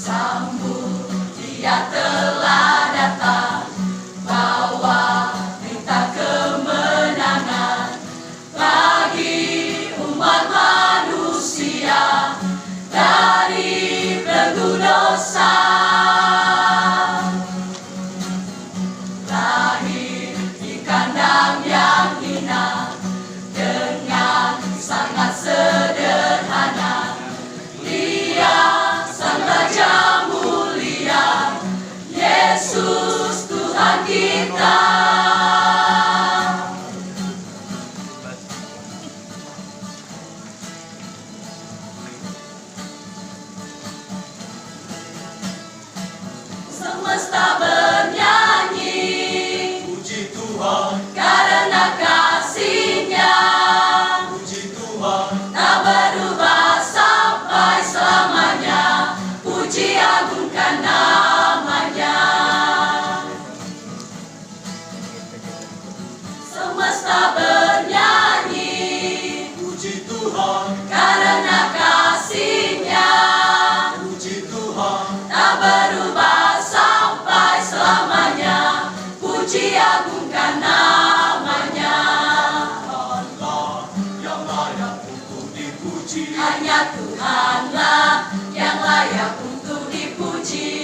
sambut Dia telah datang, bawa berita kemenangan bagi umat manusia dari belenggu dosa. Lahir di kandang yang hina dengan sangat sederhana, Dia sang Raja mulia, Yesus Tuhan kita. Semesta bernyanyi, Puji Tuhan, karena kasih-Nya puji Tuhan, tak berubah sampai selamanya. Puji agungkan nama-Nya. Semesta bernyanyi, puji Tuhan, karena kasih-Nya puji Tuhan, tak berubah sampai selamanya. Puji agungkan nama-Nya. Allah yang layak untuk dipuji. Hanya Tuhanlah yang layak untuk dipuji.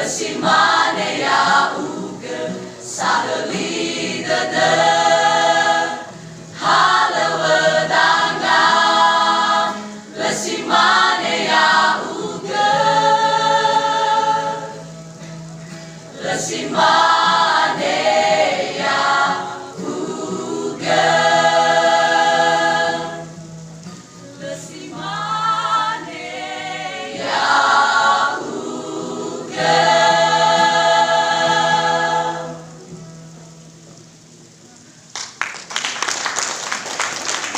Simane ya uge saheli dede